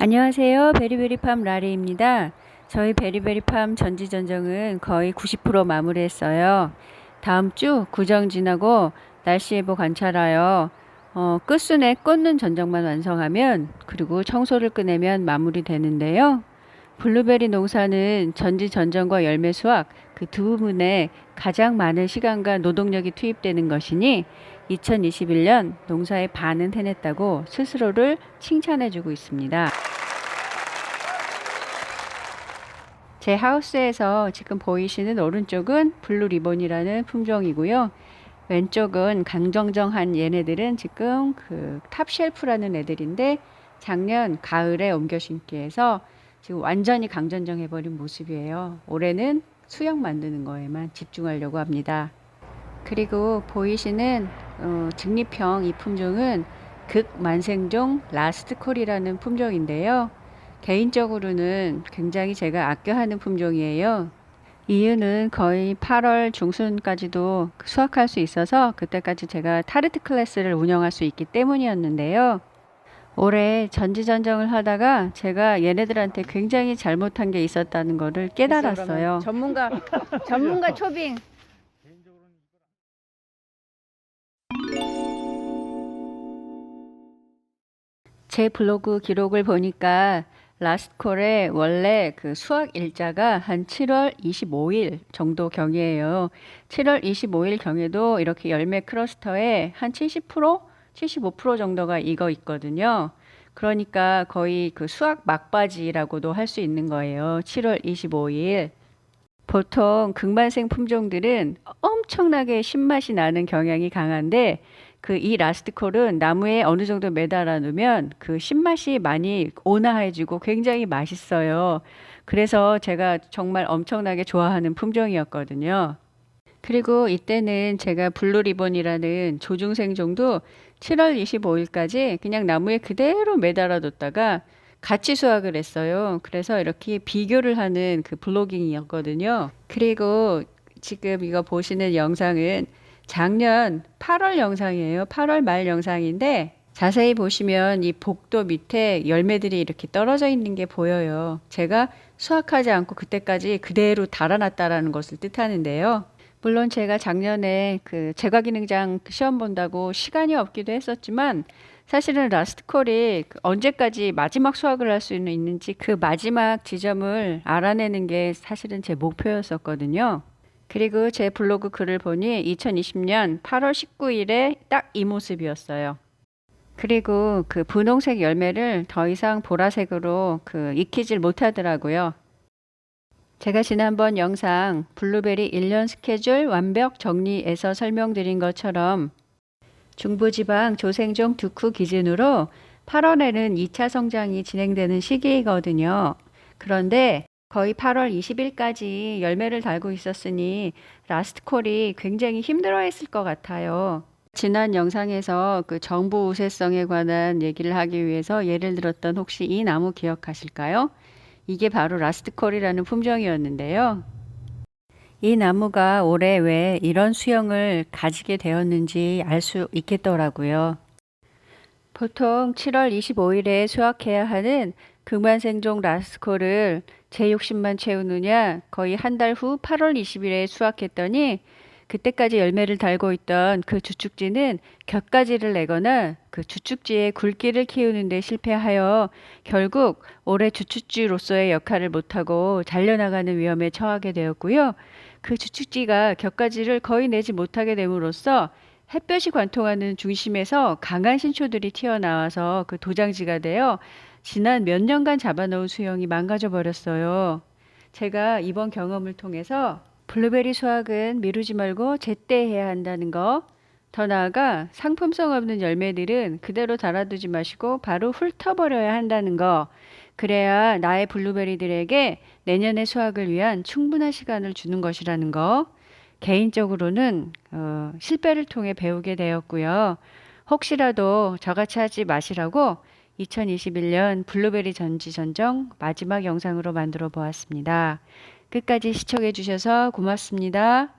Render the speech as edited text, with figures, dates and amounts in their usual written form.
안녕하세요. 베리베리팜 라리입니다. 저희 베리베리팜 전지전정은 거의 90% 마무리했어요. 다음 주 구정 지나고 날씨 예보 관찰하여 끝순에 꽂는 전정만 완성하면, 그리고 청소를 끝내면 마무리되는데요. 블루베리 농사는 전지전정과 열매 수확 그 두 부분에 가장 많은 시간과 노동력이 투입되는 것이니 2021년 농사의 반은 해냈다고 스스로를 칭찬해주고 있습니다. 제 하우스에서 지금 보이시는 오른쪽은 블루 리본이라는 품종이고요. 왼쪽은 강정정한 얘네들은 지금 그 탑쉘프라는 애들인데 작년 가을에 옮겨 심기 해서 지금 완전히 강전정해버린 모습이에요. 올해는 수영 만드는 거에만 집중하려고 합니다. 그리고 보이시는 직립형 이 품종은 극만생종 라스트콜이라는 품종인데요. 개인적으로는 굉장히 제가 아껴하는 품종이에요. 이유는 거의 8월 중순까지도 수확할 수 있어서 그때까지 제가 타르트 클래스를 운영할 수 있기 때문이었는데요. 올해 전지전정을 하다가 제가 얘네들한테 굉장히 잘못한 게 있었다는 것을 깨달았어요. 전문가 초빙. 제 블로그 기록을 보니까 라스트콜의 원래 그 수확 일자가 한 7월 25일 정도 경이에요. 7월 25일 경에도 이렇게 열매 클러스터에 한 70%, 75% 정도가 익어 있거든요. 그러니까 거의 그 수확 막바지라고도 할 수 있는 거예요. 7월 25일. 보통 극만생 품종들은 엄청나게 신맛이 나는 경향이 강한데 이 라스트콜은 나무에 어느 정도 매달아 놓으면 그 신맛이 많이 온화해지고 굉장히 맛있어요. 그래서 제가 정말 엄청나게 좋아하는 품종이었거든요. 그리고 이때는 제가 블루리본이라는 조중생종도 7월 25일까지 그냥 나무에 그대로 매달아 뒀다가 같이 수확을 했어요. 그래서 이렇게 비교를 하는 그 블로깅이었거든요. 그리고 지금 이거 보시는 영상은 작년 8월 영상이에요. 8월 말 영상인데 자세히 보시면 이 복도 밑에 열매들이 이렇게 떨어져 있는 게 보여요. 제가 수확하지 않고 그때까지 그대로 달아놨다라는 것을 뜻하는데요. 물론 제가 작년에 그 제과기능장 시험 본다고 시간이 없기도 했었지만 사실은 라스트콜이 언제까지 마지막 수확을 할 수 있는지 그 마지막 지점을 알아내는 게 사실은 제 목표였었거든요. 그리고 제 블로그 글을 보니 2020년 8월 19일에 딱 이 모습이었어요. 그리고 그 분홍색 열매를 더 이상 보라색으로 익히질 못하더라고요. 제가 지난번 영상 블루베리 1년 스케줄 완벽 정리에서 설명드린 것처럼 중부지방 조생종 두쿠 기준으로 8월에는 2차 성장이 진행되는 시기이거든요. 그런데 거의 8월 20일까지 열매를 달고 있었으니 라스트콜이 굉장히 힘들어했을 것 같아요. 지난 영상에서 그 정부 우세성에 관한 얘기를 하기 위해서 예를 들었던 혹시 이 나무 기억하실까요? 이게 바로 라스트콜이라는 품종이었는데요. 이 나무가 올해 왜 이런 수영을 가지게 되었는지 알 수 있겠더라고요. 보통 7월 25일에 수확해야 하는 극만생종 라스콜을 제 욕심만 채우느냐 거의 한 달 후 8월 20일에 수확했더니 그때까지 열매를 달고 있던 그 주축지는 곁가지를 내거나 그 주축지의 굵기를 키우는 데 실패하여 결국 올해 주축지로서의 역할을 못하고 잘려나가는 위험에 처하게 되었고요. 그 주축지가 곁가지를 거의 내지 못하게 됨으로써 햇볕이 관통하는 중심에서 강한 신초들이 튀어나와서 그 도장지가 되어 지난 몇 년간 잡아놓은 수영이 망가져 버렸어요. 제가 이번 경험을 통해서 블루베리 수확은 미루지 말고 제때 해야 한다는 거, 더 나아가 상품성 없는 열매들은 그대로 달아두지 마시고 바로 훑어버려야 한다는 거, 그래야 나의 블루베리들에게 내년의 수확을 위한 충분한 시간을 주는 것이라는 거, 개인적으로는 실패를 통해 배우게 되었고요. 혹시라도 저같이 하지 마시라고 2021년 블루베리 전지전정 마지막 영상으로 만들어 보았습니다. 끝까지 시청해 주셔서 고맙습니다.